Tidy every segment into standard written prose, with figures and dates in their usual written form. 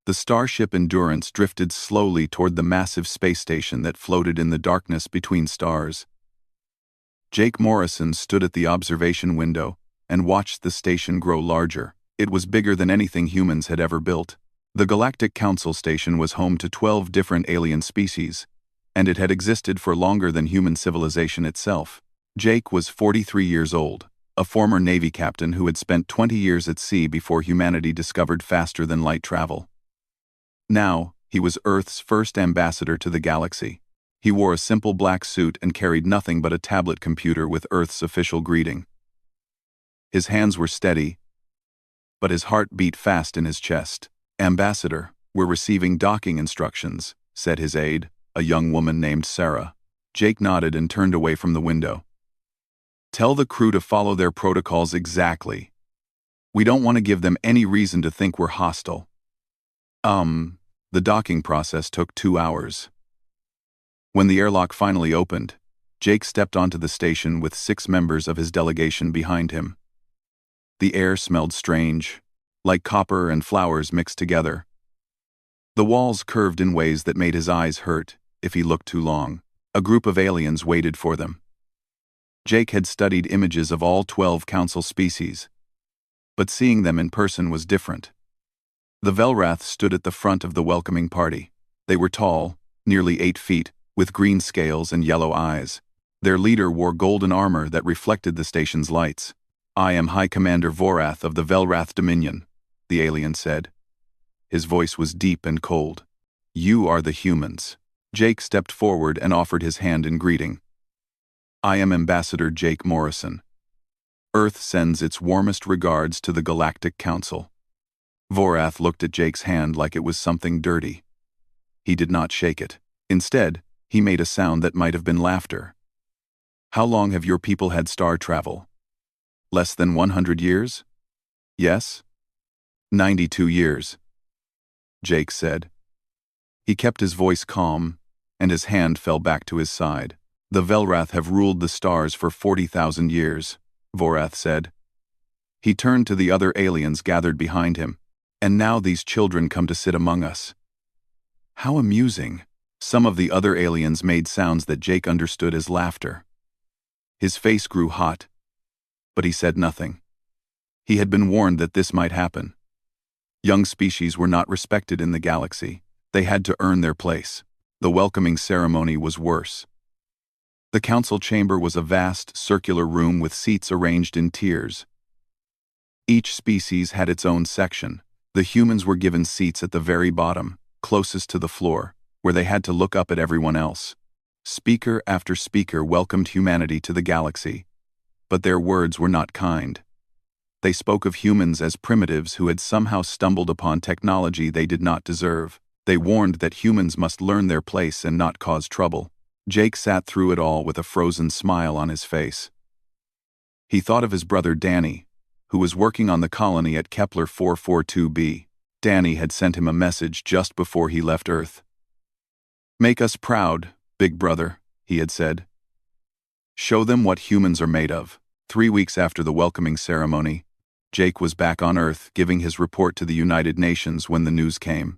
The starship Endurance drifted slowly toward the massive space station that floated in the darkness between stars. Jake Morrison stood at the observation window and watched the station grow larger. It was bigger than anything humans had ever built. The Galactic Council station was home to 12 different alien species, and it had existed for longer than human civilization itself. Jake was 43 years old, a former Navy captain who had spent 20 years at sea before humanity discovered faster-than-light travel. Now, he was Earth's first ambassador to the galaxy. He wore a simple black suit and carried nothing but a tablet computer with Earth's official greeting. His hands were steady, but his heart beat fast in his chest. "Ambassador, we're receiving docking instructions," said his aide, a young woman named Sarah. Jake nodded and turned away from the window. "Tell the crew to follow their protocols exactly. We don't want to give them any reason to think we're hostile." The docking process took 2 hours. When the airlock finally opened, Jake stepped onto the station with 6 members of his delegation behind him. The air smelled strange, like copper and flowers mixed together. The walls curved in ways that made his eyes hurt if he looked too long. A group of aliens waited for them. Jake had studied images of all 12 council species, but seeing them in person was different. The Velwrath stood at the front of the welcoming party. They were tall, nearly 8 feet, with green scales and yellow eyes. Their leader wore golden armor that reflected the station's lights. "I am High Commander Vorath of the Velwrath Dominion," the alien said. His voice was deep and cold. "You are the humans." Jake stepped forward and offered his hand in greeting. "I am Ambassador Jake Morrison. Earth sends its warmest regards to the Galactic Council." Vorath looked at Jake's hand like it was something dirty. He did not shake it. Instead, he made a sound that might have been laughter. "How long have your people had star travel? Less than 100 years? Yes? 92 years, Jake said. He kept his voice calm, and his hand fell back to his side. "The Velwrath have ruled the stars for 40,000 years, Vorath said. He turned to the other aliens gathered behind him. "And now these children come to sit among us." "How amusing." Some of the other aliens made sounds that Jake understood as laughter. His face grew hot, but he said nothing. He had been warned that this might happen. Young species were not respected in the galaxy. They had to earn their place. The welcoming ceremony was worse. The council chamber was a vast, circular room with seats arranged in tiers. Each species had its own section. The humans were given seats at the very bottom, closest to the floor, where they had to look up at everyone else. Speaker after speaker welcomed humanity to the galaxy, but their words were not kind. They spoke of humans as primitives who had somehow stumbled upon technology they did not deserve. They warned that humans must learn their place and not cause trouble. Jake sat through it all with a frozen smile on his face. He thought of his brother Danny, who was working on the colony at Kepler 442b. Danny had sent him a message just before he left Earth. "Make us proud, big brother," he had said. "Show them what humans are made of." 3 weeks after the welcoming ceremony, Jake was back on Earth giving his report to the United Nations when the news came.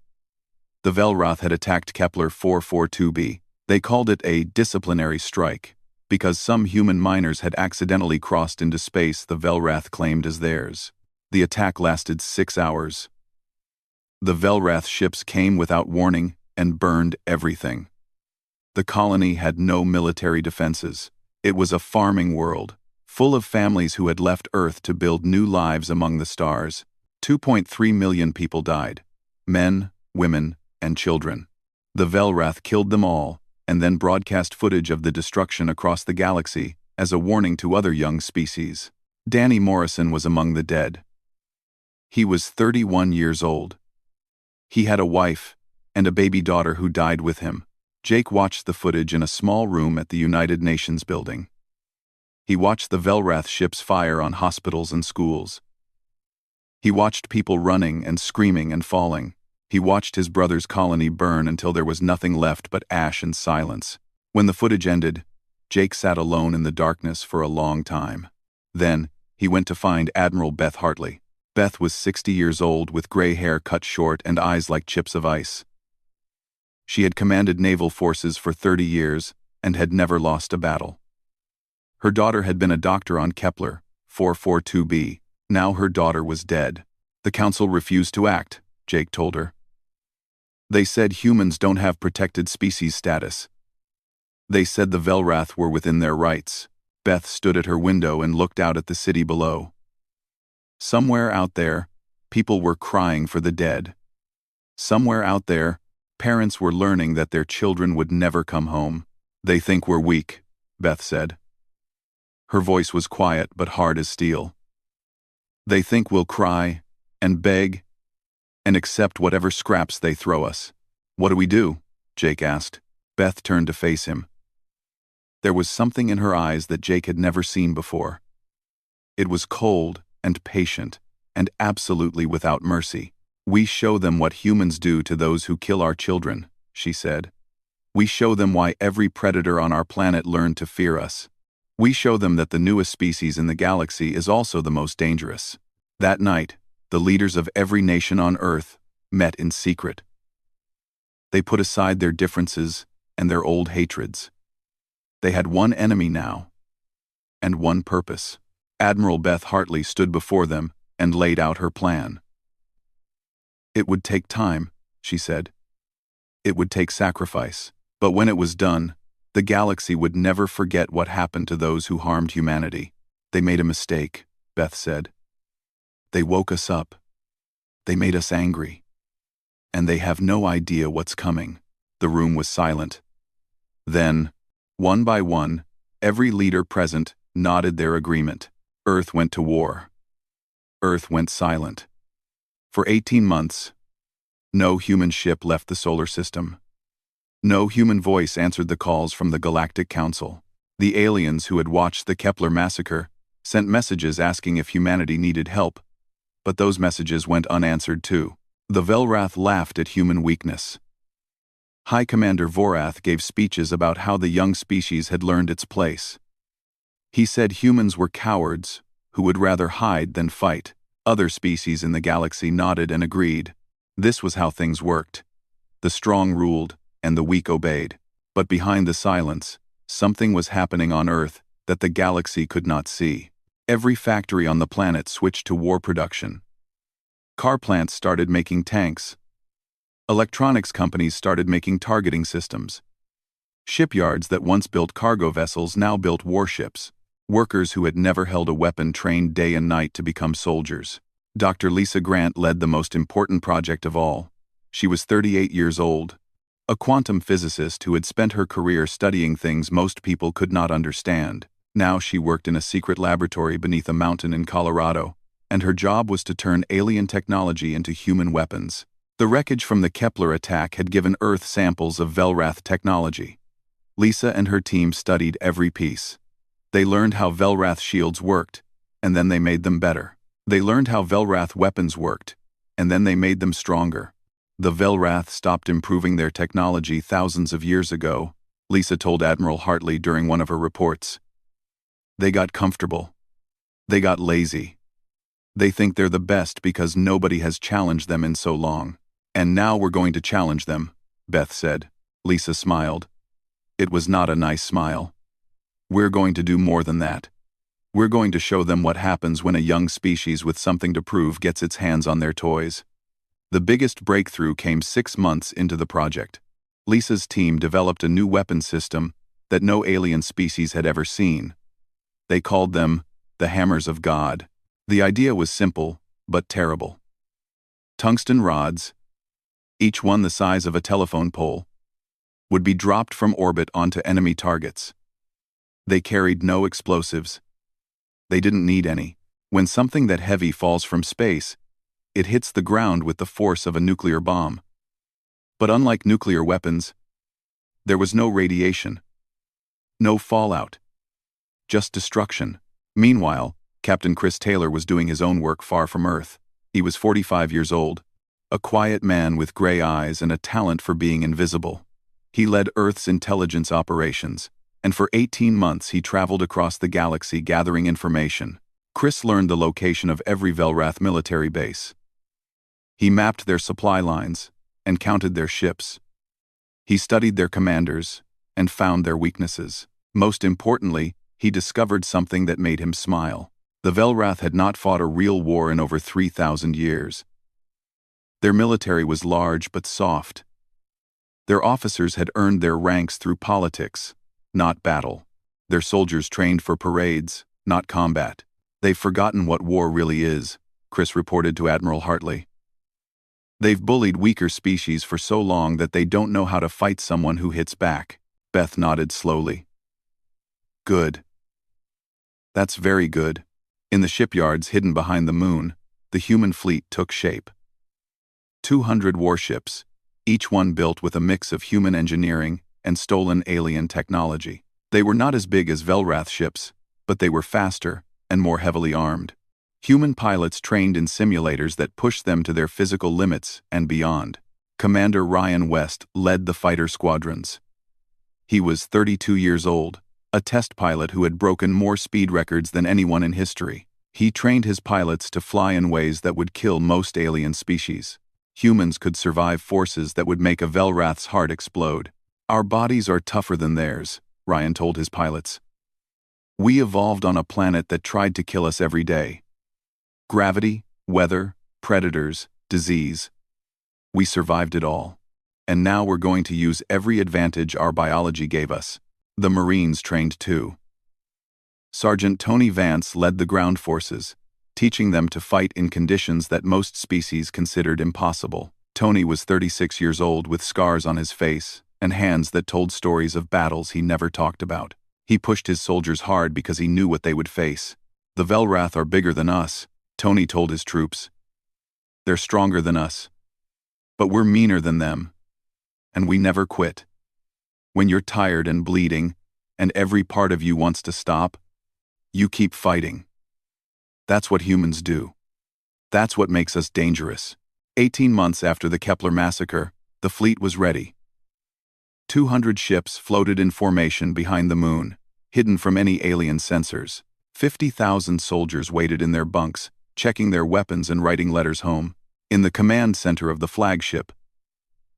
The Velwrath had attacked Kepler 442b. They called it a disciplinary strike, because some human miners had accidentally crossed into space the Velwrath claimed as theirs. The attack lasted 6 hours. The Velwrath ships came without warning and burned everything. The colony had no military defenses. It was a farming world, full of families who had left Earth to build new lives among the stars. 2.3 million people died. Men, women, and children. The Velwrath killed them all, and then broadcast footage of the destruction across the galaxy as a warning to other young species. Danny Morrison was among the dead. He was 31 years old. He had a wife and a baby daughter who died with him. Jake watched the footage in a small room at the United Nations building. He watched the Velwrath ships fire on hospitals and schools. He watched people running and screaming and falling. He watched his brother's colony burn until there was nothing left but ash and silence. When the footage ended, Jake sat alone in the darkness for a long time. Then, he went to find Admiral Beth Hartley. Beth was 60 years old with gray hair cut short and eyes like chips of ice. She had commanded naval forces for 30 years and had never lost a battle. Her daughter had been a doctor on Kepler, 442b. Now her daughter was dead. The council refused to act, Jake told her. They said humans don't have protected species status. They said the Velwrath were within their rights. Beth stood at her window and looked out at the city below. Somewhere out there, people were crying for the dead. Somewhere out there, parents were learning that their children would never come home. They think we're weak, Beth said. Her voice was quiet but hard as steel. They think we'll cry and beg and accept whatever scraps they throw us. What do we do? Jake asked. Beth turned to face him. There was something in her eyes that Jake had never seen before. It was cold and patient and absolutely without mercy. We show them what humans do to those who kill our children, she said. We show them why every predator on our planet learned to fear us. We show them that the newest species in the galaxy is also the most dangerous. That night, the leaders of every nation on Earth met in secret. They put aside their differences and their old hatreds. They had one enemy now, and one purpose. Admiral Beth Hartley stood before them and laid out her plan. It would take time, she said. It would take sacrifice. But when it was done, the galaxy would never forget what happened to those who harmed humanity. They made a mistake, Beth said. They woke us up. They made us angry. And they have no idea what's coming. The room was silent. Then, one by one, every leader present nodded their agreement. Earth went to war. Earth went silent. For 18 months, no human ship left the solar system. No human voice answered the calls from the Galactic Council. The aliens who had watched the Kepler massacre sent messages asking if humanity needed help, but those messages went unanswered too. The Velwrath laughed at human weakness. High Commander Velwrath gave speeches about how the young species had learned its place. He said humans were cowards who would rather hide than fight. Other species in the galaxy nodded and agreed. This was how things worked. The strong ruled, and the weak obeyed. But behind the silence, something was happening on Earth that the galaxy could not see. Every factory on the planet switched to war production. Car plants started making tanks. Electronics companies started making targeting systems. Shipyards that once built cargo vessels now built warships. Workers who had never held a weapon trained day and night to become soldiers. Dr. Lisa Grant led the most important project of all. She was 38 years old, a quantum physicist who had spent her career studying things most people could not understand. Now she worked in a secret laboratory beneath a mountain in Colorado, and her job was to turn alien technology into human weapons. The wreckage from the Kepler attack had given Earth samples of Velwrath technology. Lisa and her team studied every piece. They learned how Velwrath shields worked, and then they made them better. They learned how Velwrath weapons worked, and then they made them stronger. The Velwrath stopped improving their technology thousands of years ago, Lisa told Admiral Hartley during one of her reports. They got comfortable. They got lazy. They think they're the best because nobody has challenged them in so long. And now we're going to challenge them, Beth said. Lisa smiled. It was not a nice smile. We're going to do more than that. We're going to show them what happens when a young species with something to prove gets its hands on their toys. The biggest breakthrough came 6 months into the project. Lisa's team developed a new weapon system that no alien species had ever seen. They called them the Hammers of God. The idea was simple, but terrible. Tungsten rods, each one the size of a telephone pole, would be dropped from orbit onto enemy targets. They carried no explosives. They didn't need any. When something that heavy falls from space, it hits the ground with the force of a nuclear bomb. But unlike nuclear weapons, there was no radiation, no fallout, just destruction. Meanwhile, Captain Chris Taylor was doing his own work far from Earth. He was 45 years old, a quiet man with gray eyes and a talent for being invisible. He led Earth's intelligence operations, and for 18 months he traveled across the galaxy gathering information. Chris learned the location of every Velwrath military base. He mapped their supply lines and counted their ships. He studied their commanders and found their weaknesses. Most importantly, he discovered something that made him smile. The Velwrath had not fought a real war in over 3,000 years. Their military was large but soft. Their officers had earned their ranks through politics, not battle. Their soldiers trained for parades, not combat. They've forgotten what war really is, Chris reported to Admiral Hartley. They've bullied weaker species for so long that they don't know how to fight someone who hits back. Beth nodded slowly. Good. That's very good. In the shipyards hidden behind the moon, the human fleet took shape. 200 warships, each one built with a mix of human engineering and stolen alien technology. They were not as big as Velwrath ships, but they were faster and more heavily armed. Human pilots trained in simulators that pushed them to their physical limits and beyond. Commander Ryan West led the fighter squadrons. He was 32 years old, a test pilot who had broken more speed records than anyone in history. He trained his pilots to fly in ways that would kill most alien species. Humans could survive forces that would make a Velwrath's heart explode. Our bodies are tougher than theirs, Ryan told his pilots. We evolved on a planet that tried to kill us every day. Gravity, weather, predators, disease. We survived it all. And now we're going to use every advantage our biology gave us. The Marines trained too. Sergeant Tony Vance led the ground forces, teaching them to fight in conditions that most species considered impossible. Tony was 36 years old with scars on his face and hands that told stories of battles he never talked about. He pushed his soldiers hard because he knew what they would face. The Velwrath are bigger than us, Tony told his troops. They're stronger than us. But we're meaner than them. And we never quit. When you're tired and bleeding, and every part of you wants to stop, you keep fighting. That's what humans do. That's what makes us dangerous. 18 months after the Kepler massacre, the fleet was ready. 200 ships floated in formation behind the moon, hidden from any alien sensors. 50,000 soldiers waited in their bunks, checking their weapons and writing letters home. In the command center of the flagship,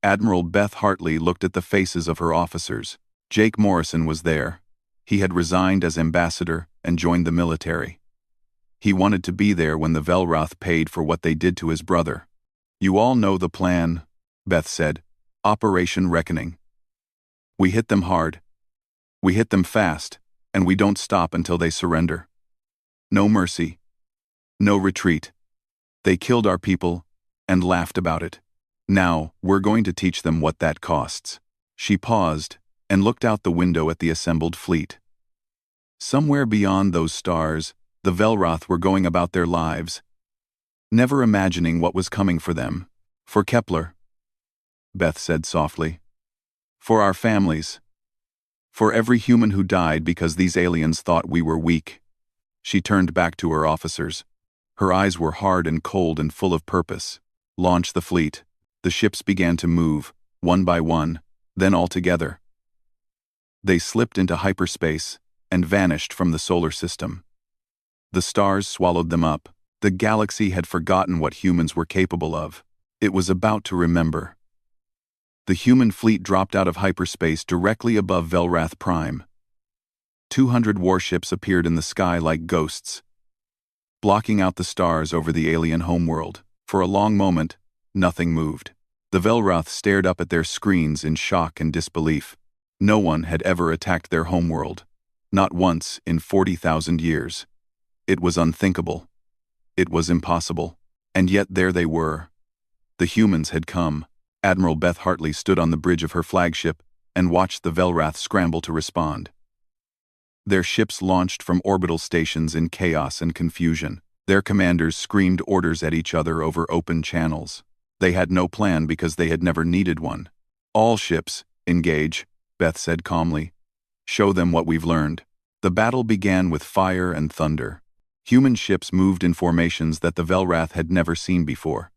Admiral Beth Hartley looked at the faces of her officers. Jake Morrison was there. He had resigned as ambassador and joined the military. He wanted to be there when the Velwrath paid for what they did to his brother. You all know the plan, Beth said. Operation Reckoning. We hit them hard. We hit them fast, and we don't stop until they surrender. No mercy. No retreat. They killed our people and laughed about it. Now, we're going to teach them what that costs. She paused and looked out the window at the assembled fleet. Somewhere beyond those stars, the Velwrath were going about their lives, never imagining what was coming for them. For Kepler, Beth said softly. For our families. For every human who died because these aliens thought we were weak. She turned back to her officers. Her eyes were hard and cold and full of purpose. Launch the fleet. The ships began to move, one by one, then all together. They slipped into hyperspace and vanished from the solar system. The stars swallowed them up. The galaxy had forgotten what humans were capable of. It was about to remember. The human fleet dropped out of hyperspace directly above Velwrath Prime. 200 warships appeared in the sky like ghosts, blocking out the stars over the alien homeworld. For a long moment, nothing moved. The Velwrath stared up at their screens in shock and disbelief. No one had ever attacked their homeworld. Not once in 40,000 years. It was unthinkable. It was impossible. And yet there they were. The humans had come. Admiral Beth Hartley stood on the bridge of her flagship and watched the Velwrath scramble to respond. Their ships launched from orbital stations in chaos and confusion. Their commanders screamed orders at each other over open channels. They had no plan because they had never needed one. All ships, engage, Beth said calmly. Show them what we've learned. The battle began with fire and thunder. Human ships moved in formations that the Velwrath had never seen before.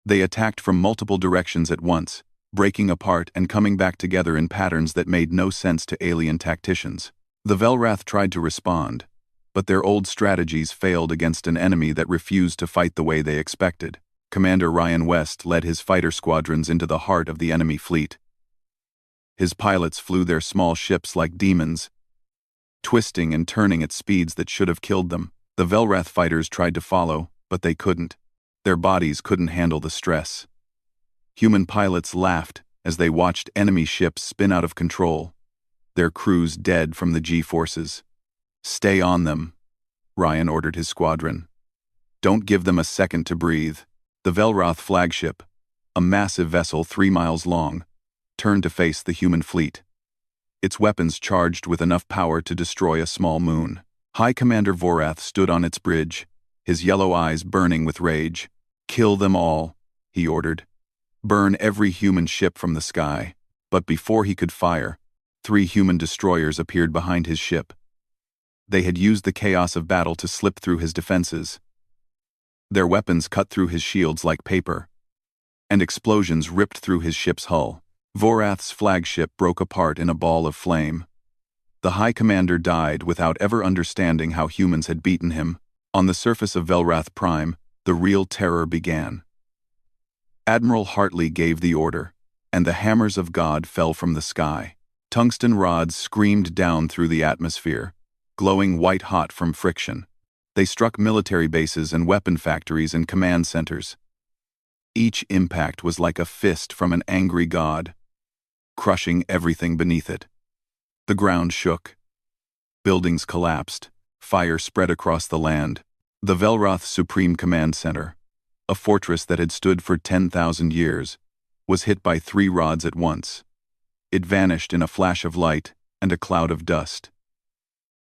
They attacked from multiple directions at once, breaking apart and coming back together in patterns that made no sense to alien tacticians. The Velwrath tried to respond, But their old strategies failed against an enemy that refused to fight the way they expected. Commander Ryan West led his fighter squadrons into the heart of the enemy fleet. His pilots flew their small ships like demons, twisting and turning at speeds that should have killed them. The Velwrath fighters tried to follow, but they couldn't. Their bodies couldn't handle the stress. Human pilots laughed as they watched enemy ships spin out of control, their crews dead from the G-forces. "Stay on them," Ryan ordered his squadron. "Don't give them a second to breathe." The Velwrath flagship, a massive vessel 3 miles long, turned to face the human fleet, its weapons charged with enough power to destroy a small moon. High Commander Velwrath stood on its bridge, his yellow eyes burning with rage. "Kill them all," he ordered. "Burn every human ship from the sky." But before he could fire, 3 human destroyers appeared behind his ship. They had used the chaos of battle to slip through his defenses. Their weapons cut through his shields like paper, and explosions ripped through his ship's hull. Velwrath's flagship broke apart in a ball of flame. The High Commander died without ever understanding how humans had beaten him. On the surface of Velwrath Prime, the real terror began. Admiral Hartley gave the order, and the hammers of God fell from the sky. Tungsten rods screamed down through the atmosphere, glowing white-hot from friction. They struck military bases and weapon factories and command centers. Each impact was like a fist from an angry god, crushing everything beneath it. The ground shook. Buildings collapsed. Fire spread across the land. The Velwrath Supreme Command Center, a fortress that had stood for 10,000 years, was hit by 3 rods at once. It vanished in a flash of light and a cloud of dust.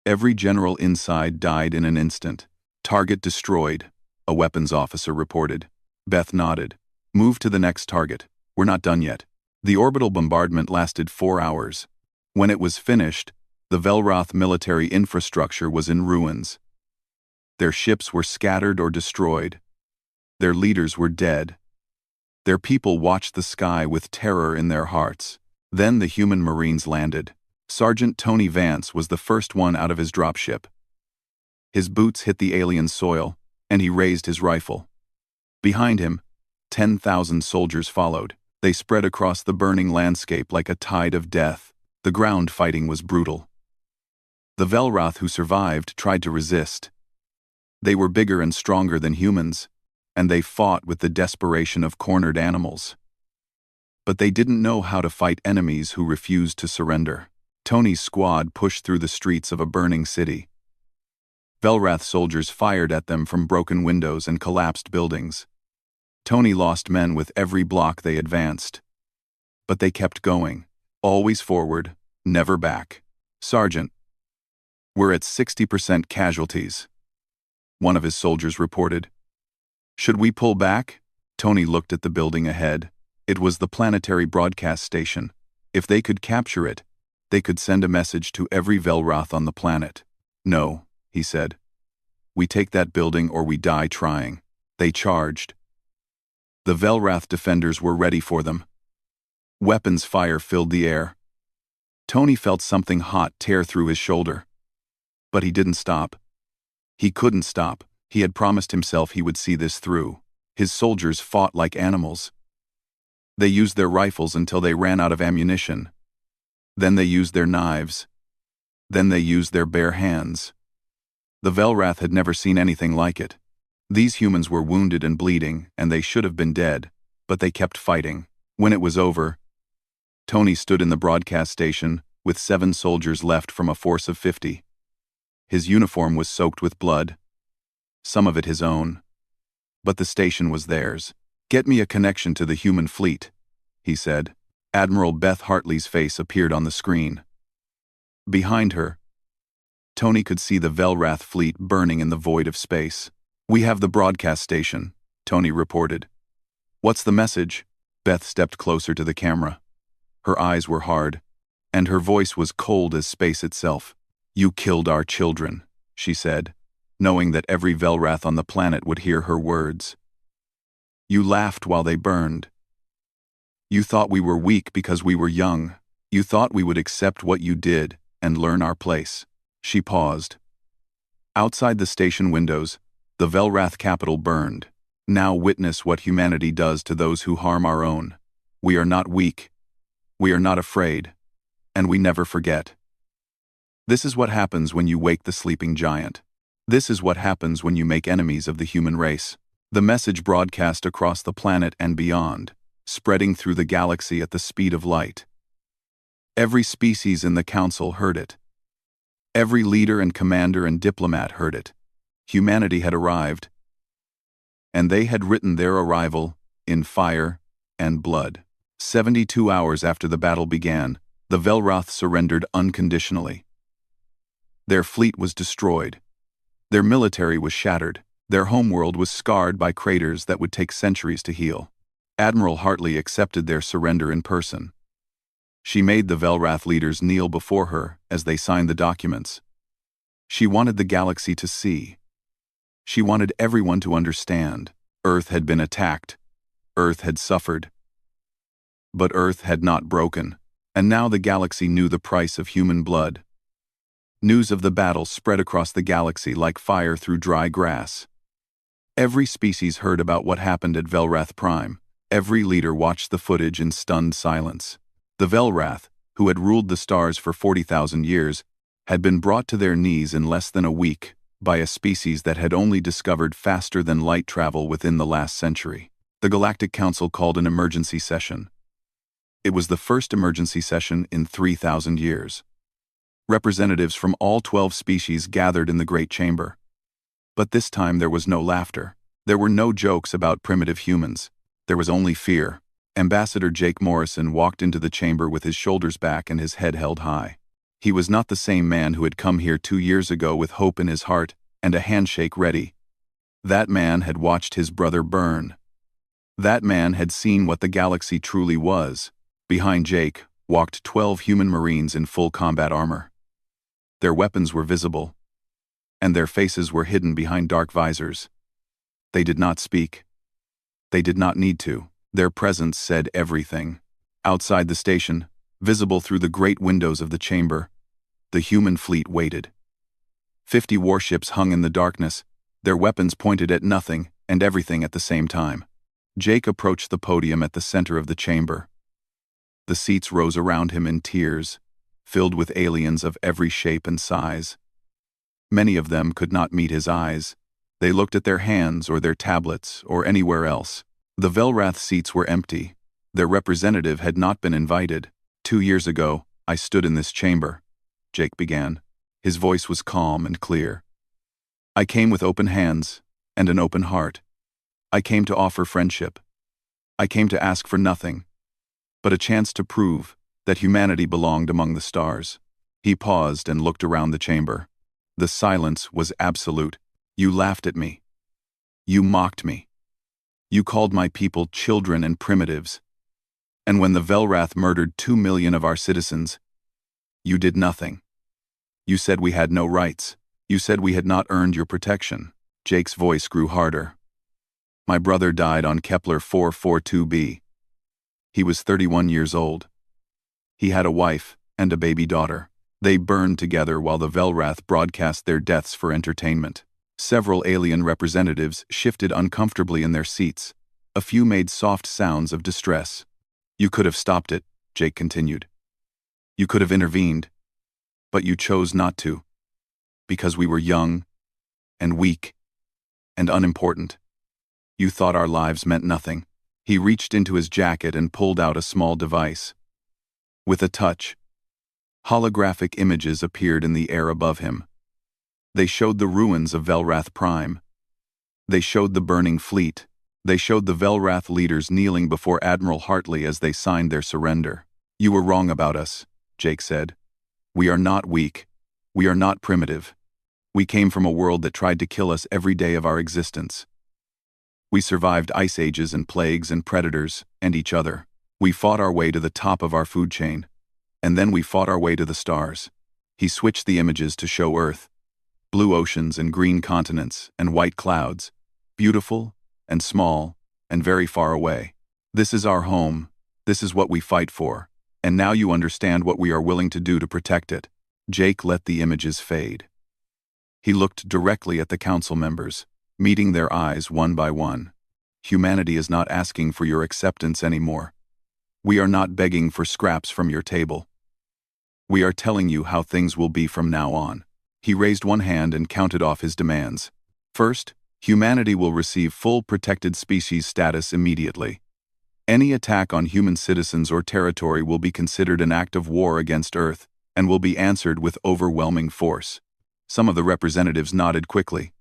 Every general inside died in an instant. "Target destroyed," a weapons officer reported. Beth nodded. "Move to the next target. We're not done yet." The orbital bombardment lasted 4 hours. When it was finished, the Velwrath military infrastructure was in ruins. Their ships were scattered or destroyed. Their leaders were dead. Their people watched the sky with terror in their hearts. Then the human Marines landed. Sergeant Tony Vance was the first one out of his dropship. His boots hit the alien soil, and he raised his rifle. Behind him, 10,000 soldiers followed. They spread across the burning landscape like a tide of death. The ground fighting was brutal. The Velwrath who survived tried to resist. They were bigger and stronger than humans, and they fought with the desperation of cornered animals. But they didn't know how to fight enemies who refused to surrender. Tony's squad pushed through the streets of a burning city. Velwrath soldiers fired at them from broken windows and collapsed buildings. Tony lost men with every block they advanced. But they kept going, always forward, never back. "Sergeant, we're at 60% casualties," one of his soldiers reported. "Should we pull back?" Tony looked at the building ahead. It was the planetary broadcast station. If they could capture it, they could send a message to every Velwrath on the planet. "No," he said. "We take that building or we die trying." They charged. The Velwrath defenders were ready for them. Weapons fire filled the air. Tony felt something hot tear through his shoulder. But he didn't stop. He couldn't stop. He had promised himself he would see this through. His soldiers fought like animals. They used their rifles until they ran out of ammunition. Then they used their knives. Then they used their bare hands. The Velwrath had never seen anything like it. These humans were wounded and bleeding, and they should have been dead, but they kept fighting. When it was over, Tony stood in the broadcast station with 7 soldiers left from a force of 50. His uniform was soaked with blood, some of it his own. But the station was theirs. "Get me a connection to the human fleet," he said. Admiral Beth Hartley's face appeared on the screen. Behind her, Tony could see the Velwrath fleet burning in the void of space. "We have the broadcast station," Tony reported. "What's the message?" Beth stepped closer to the camera. Her eyes were hard, and her voice was cold as space itself. "You killed our children," she said, knowing that every Velwrath on the planet would hear her words. "You laughed while they burned. You thought we were weak because we were young. You thought we would accept what you did and learn our place." She paused. Outside the station windows, the Velwrath capital burned. Now witness what humanity does to those who harm our own. We are not weak. We are not afraid. And we never forget. This is what happens when you wake the sleeping giant. This is what happens when you make enemies of the human race. The message broadcast across the planet and beyond, spreading through the galaxy at the speed of light. Every species in the council heard it. Every leader and commander and diplomat heard it. Humanity had arrived. And they had written their arrival in fire and blood. 72 hours after the battle began, the Velwrath surrendered unconditionally. Their fleet was destroyed. Their military was shattered. Their homeworld was scarred by craters that would take centuries to heal. Admiral Hartley accepted their surrender in person. She made the Velwrath leaders kneel before her as they signed the documents. She wanted the galaxy to see. She wanted everyone to understand. Earth had been attacked. Earth had suffered. But Earth had not broken, and now the galaxy knew the price of human blood. News of the battle spread across the galaxy like fire through dry grass. Every species heard about what happened at Velwrath Prime. Every leader watched the footage in stunned silence. The Velwrath, who had ruled the stars for 40,000 years, had been brought to their knees in less than a week by a species that had only discovered faster than light travel within the last century. The Galactic Council called an emergency session. It was the first emergency session in 3,000 years. Representatives from all 12 species gathered in the Great Chamber. But this time there was no laughter. There were no jokes about primitive humans. There was only fear. Ambassador Jake Morrison walked into the chamber with his shoulders back and his head held high. He was not the same man who had come here 2 years ago with hope in his heart and a handshake ready. That man had watched his brother burn. That man had seen what the galaxy truly was. Behind Jake walked 12 human Marines in full combat armor. Their weapons were visible, and their faces were hidden behind dark visors. They did not speak. They did not need to. Their presence said everything. Outside the station, visible through the great windows of the chamber, the human fleet waited. 50 warships hung in the darkness, their weapons pointed at nothing and everything at the same time. Jake approached the podium at the center of the chamber. The seats rose around him in tiers, filled with aliens of every shape and size. Many of them could not meet his eyes. They looked at their hands or their tablets or anywhere else. The Velwrath seats were empty. Their representative had not been invited. 2 years ago, I stood in this chamber, Jake began. His voice was calm and clear. I came with open hands and an open heart. I came to offer friendship. I came to ask for nothing but a chance to prove that humanity belonged among the stars. He paused and looked around the chamber. The silence was absolute. You laughed at me. You mocked me. You called my people children and primitives. And when the Velwrath murdered 2 million of our citizens, you did nothing. You said we had no rights. You said we had not earned your protection. Jake's voice grew harder. My brother died on Kepler 442b. He was 31 years old. He had a wife and a baby daughter. They burned together while the Velwrath broadcast their deaths for entertainment. Several alien representatives shifted uncomfortably in their seats. A few made soft sounds of distress. You could have stopped it, Jake continued. You could have intervened. But you chose not to. Because we were young, and weak, and unimportant. You thought our lives meant nothing. He reached into his jacket and pulled out a small device. With a touch, holographic images appeared in the air above him. They showed the ruins of Velwrath Prime. They showed the burning fleet. They showed the Velwrath leaders kneeling before Admiral Hartley as they signed their surrender. You were wrong about us, Jake said. We are not weak. We are not primitive. We came from a world that tried to kill us every day of our existence. We survived ice ages and plagues and predators and each other. We fought our way to the top of our food chain. And then we fought our way to the stars. He switched the images to show Earth. Blue oceans and green continents and white clouds, beautiful and small and very far away. This is our home. This is what we fight for. And now you understand what we are willing to do to protect it. Jake let the images fade. He looked directly at the council members, meeting their eyes one by one. Humanity is not asking for your acceptance anymore. We are not begging for scraps from your table. We are telling you how things will be from now on. He raised one hand and counted off his demands. First, humanity will receive full protected species status immediately. Any attack on human citizens or territory will be considered an act of war against Earth and will be answered with overwhelming force. Some of the representatives nodded quickly.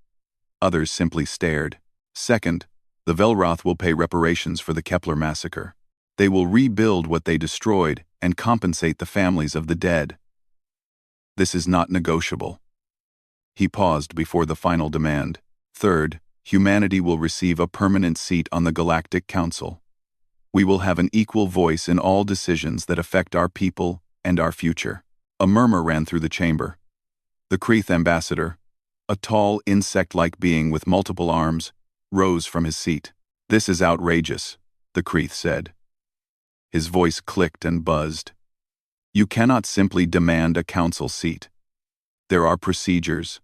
Others simply stared. Second, the Velwrath will pay reparations for the Kepler massacre. They will rebuild what they destroyed and compensate the families of the dead. This is not negotiable. He paused before the final demand. Third, humanity will receive a permanent seat on the Galactic Council. We will have an equal voice in all decisions that affect our people and our future. A murmur ran through the chamber. The Kreeth ambassador, a tall, insect-like being with multiple arms, rose from his seat. "This is outrageous," the Kreeth said. His voice clicked and buzzed. "You cannot simply demand a council seat. There are procedures.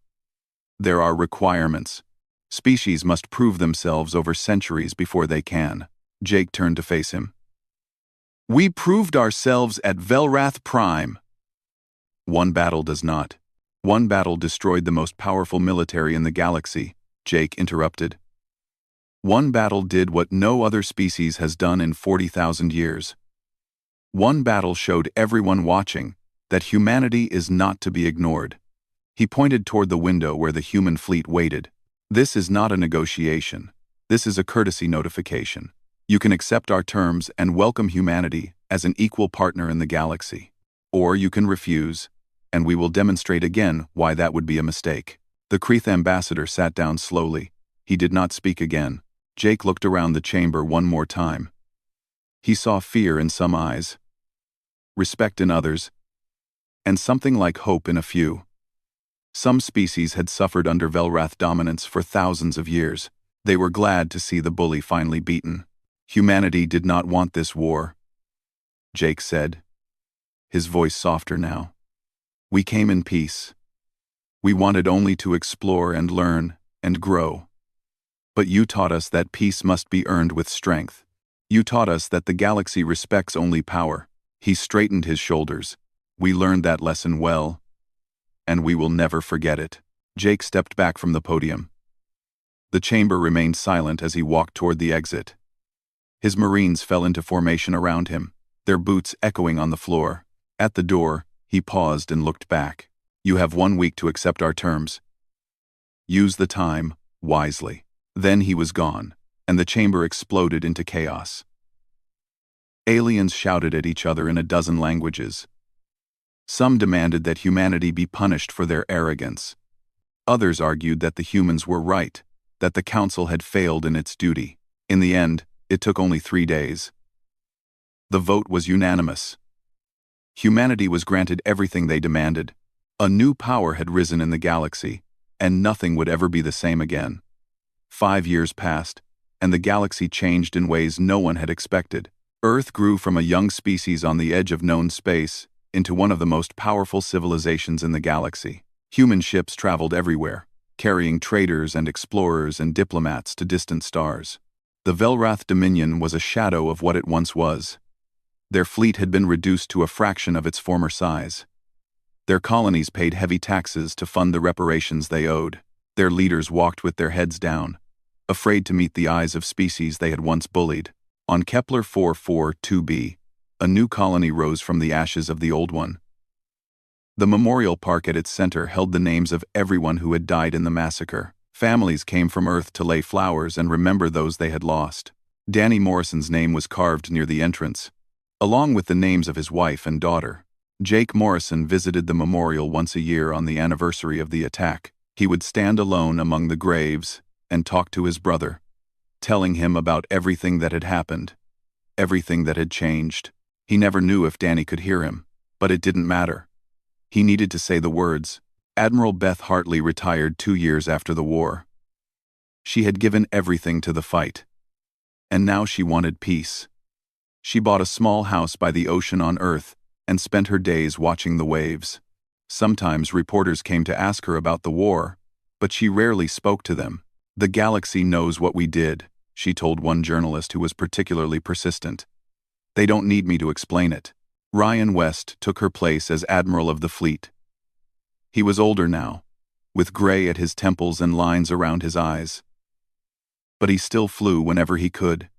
There are requirements. Species must prove themselves over centuries before they can." Jake turned to face him. "We proved ourselves at Velwrath Prime." "One battle does not. One battle destroyed the most powerful military in the galaxy," Jake interrupted. "One battle did what no other species has done in 40,000 years. One battle showed everyone watching that humanity is not to be ignored." He pointed toward the window where the human fleet waited. "This is not a negotiation. This is a courtesy notification. You can accept our terms and welcome humanity as an equal partner in the galaxy. Or you can refuse, and we will demonstrate again why that would be a mistake." The Kreeth ambassador sat down slowly. He did not speak again. Jake looked around the chamber one more time. He saw fear in some eyes, respect in others, and something like hope in a few. Some species had suffered under Velwrath dominance for thousands of years. They were glad to see the bully finally beaten. Humanity did not want this war, Jake said, his voice softer now. "We came in peace. We wanted only to explore and learn and grow. But you taught us that peace must be earned with strength. You taught us that the galaxy respects only power." He straightened his shoulders. "We learned that lesson well, and we will never forget it." Jake stepped back from the podium. The chamber remained silent as he walked toward the exit. His Marines fell into formation around him, their boots echoing on the floor. At the door, he paused and looked back. "You have 1 week to accept our terms. Use the time wisely." Then he was gone, and the chamber exploded into chaos. Aliens shouted at each other in a dozen languages. Some demanded that humanity be punished for their arrogance. Others argued that the humans were right, that the council had failed in its duty. In the end, it took only 3 days. The vote was unanimous. Humanity was granted everything they demanded. A new power had risen in the galaxy, and nothing would ever be the same again. 5 years passed, and the galaxy changed in ways no one had expected. Earth grew from a young species on the edge of known space into one of the most powerful civilizations in the galaxy. Human ships traveled everywhere, carrying traders and explorers and diplomats to distant stars. The Velwrath Dominion was a shadow of what it once was. Their fleet had been reduced to a fraction of its former size. Their colonies paid heavy taxes to fund the reparations they owed. Their leaders walked with their heads down, afraid to meet the eyes of species they had once bullied. On Kepler 442b, a new colony rose from the ashes of the old one. The memorial park at its center held the names of everyone who had died in the massacre. Families came from Earth to lay flowers and remember those they had lost. Danny Morrison's name was carved near the entrance, along with the names of his wife and daughter. Jake Morrison visited the memorial once a year on the anniversary of the attack. He would stand alone among the graves and talk to his brother, telling him about everything that had happened, everything that had changed. He never knew if Danny could hear him, but it didn't matter. He needed to say the words. Admiral Beth Hartley retired 2 years after the war. She had given everything to the fight, and now she wanted peace. She bought a small house by the ocean on Earth and spent her days watching the waves. Sometimes reporters came to ask her about the war, but she rarely spoke to them. "The galaxy knows what we did," she told one journalist who was particularly persistent. "They don't need me to explain it." Ryan West took her place as Admiral of the fleet. He was older now, with gray at his temples and lines around his eyes. But he still flew whenever he could,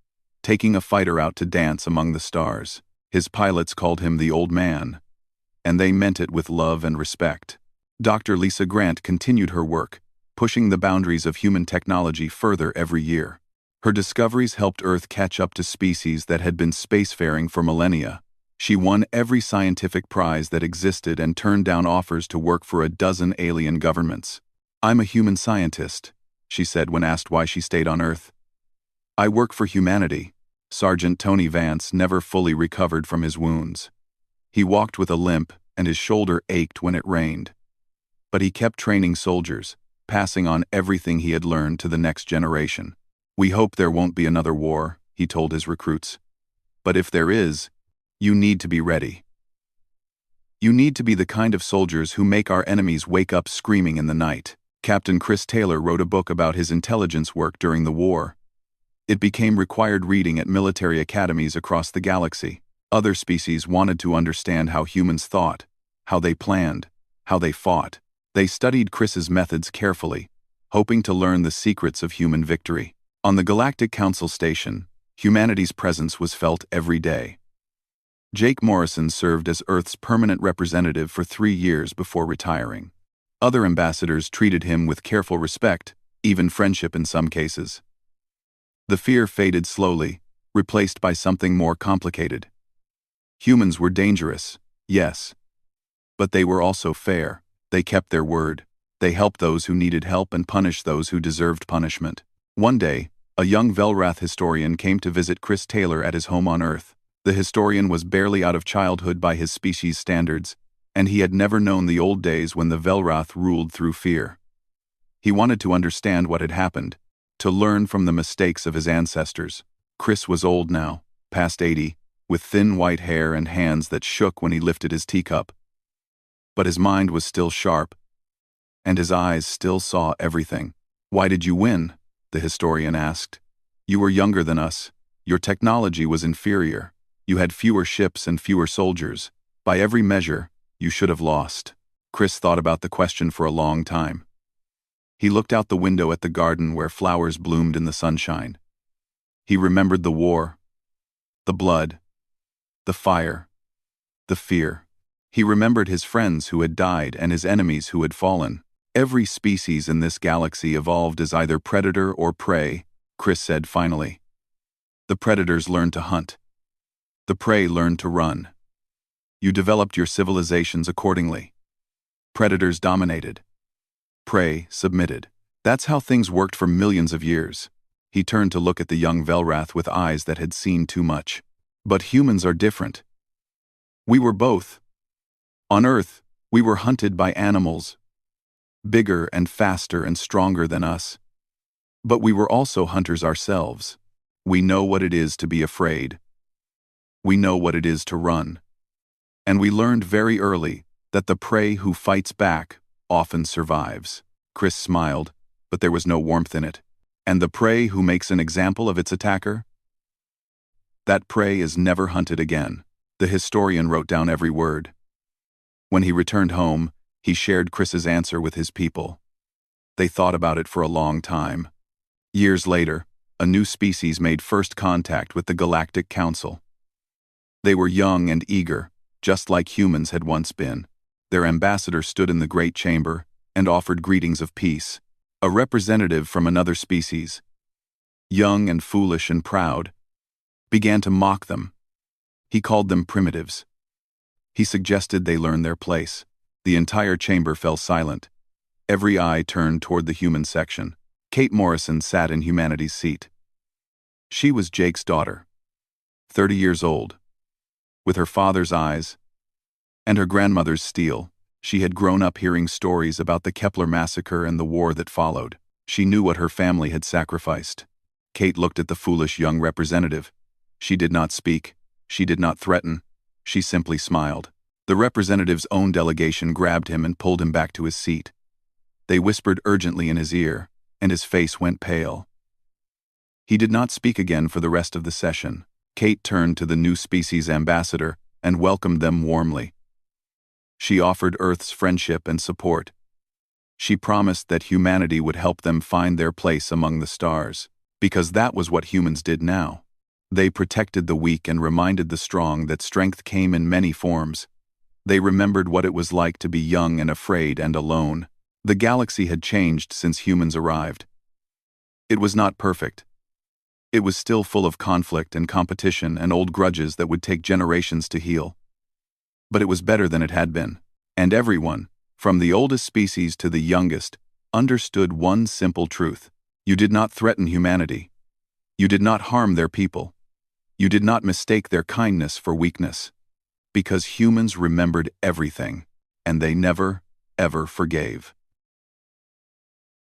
taking a fighter out to dance among the stars. His pilots called him the Old Man, and they meant it with love and respect. Dr. Lisa Grant continued her work, pushing the boundaries of human technology further every year. Her discoveries helped Earth catch up to species that had been spacefaring for millennia. She won every scientific prize that existed and turned down offers to work for a dozen alien governments. "I'm a human scientist," she said when asked why she stayed on Earth. "I work for humanity." Sergeant Tony Vance never fully recovered from his wounds. He walked with a limp, and his shoulder ached when it rained. But he kept training soldiers, passing on everything he had learned to the next generation. "We hope there won't be another war," he told his recruits. "But if there is, you need to be ready. You need to be the kind of soldiers who make our enemies wake up screaming in the night." Captain Chris Taylor wrote a book about his intelligence work during the war. It became required reading at military academies across the galaxy. Other species wanted to understand how humans thought, how they planned, how they fought. They studied Chris's methods carefully, hoping to learn the secrets of human victory. On the Galactic Council station, humanity's presence was felt every day. Jake Morrison served as Earth's permanent representative for 3 years before retiring. Other ambassadors treated him with careful respect, even friendship in some cases. The fear faded slowly, replaced by something more complicated. Humans were dangerous, yes. But they were also fair. They kept their word. They helped those who needed help and punished those who deserved punishment. One day, a young Velwrath historian came to visit Chris Taylor at his home on Earth. The historian was barely out of childhood by his species' standards, and he had never known the old days when the Velwrath ruled through fear. He wanted to understand what had happened, to learn from the mistakes of his ancestors. Chris was old now, past 80, with thin white hair and hands that shook when he lifted his teacup. But his mind was still sharp, and his eyes still saw everything. "Why did you win?" the historian asked. "You were younger than us. Your technology was inferior. You had fewer ships and fewer soldiers. By every measure, you should have lost." Chris thought about the question for a long time. He looked out the window at the garden where flowers bloomed in the sunshine. He remembered the war, the blood, the fire, the fear. He remembered his friends who had died and his enemies who had fallen. "Every species in this galaxy evolved as either predator or prey," Chris said finally. "The predators learned to hunt. The prey learned to run. You developed your civilizations accordingly. Predators dominated. Prey submitted. That's how things worked for millions of years." He turned to look at the young Velwrath with eyes that had seen too much. "But humans are different. We were both. On Earth, we were hunted by animals, bigger and faster and stronger than us. But we were also hunters ourselves. We know what it is to be afraid. We know what it is to run. And we learned very early that the prey who fights back often survives." Chris smiled, but there was no warmth in it. "And the prey who makes an example of its attacker? That prey is never hunted again." The historian wrote down every word. When he returned home, he shared Chris's answer with his people. They thought about it for a long time. Years later, a new species made first contact with the Galactic Council. They were young and eager, just like humans had once been. Their ambassador stood in the Great Chamber and offered greetings of peace. A representative from another species, young and foolish and proud, began to mock them. He called them primitives. He suggested they learn their place. The entire chamber fell silent. Every eye turned toward the human section. Kate Morrison sat in humanity's seat. She was Jake's daughter, 30 years old. With her father's eyes and her grandmother's steel, she had grown up hearing stories about the Kepler massacre and the war that followed. She knew what her family had sacrificed. Kate looked at the foolish young representative. She did not speak. She did not threaten. She simply smiled. The representative's own delegation grabbed him and pulled him back to his seat. They whispered urgently in his ear, and his face went pale. He did not speak again for the rest of the session. Kate turned to the new species ambassador and welcomed them warmly. She offered Earth's friendship and support. She promised that humanity would help them find their place among the stars, because that was what humans did now. They protected the weak and reminded the strong that strength came in many forms. They remembered what it was like to be young and afraid and alone. The galaxy had changed since humans arrived. It was not perfect. It was still full of conflict and competition and old grudges that would take generations to heal. But it was better than it had been. And everyone, from the oldest species to the youngest, understood one simple truth. You did not threaten humanity. You did not harm their people. You did not mistake their kindness for weakness. Because humans remembered everything, and they never, ever forgave.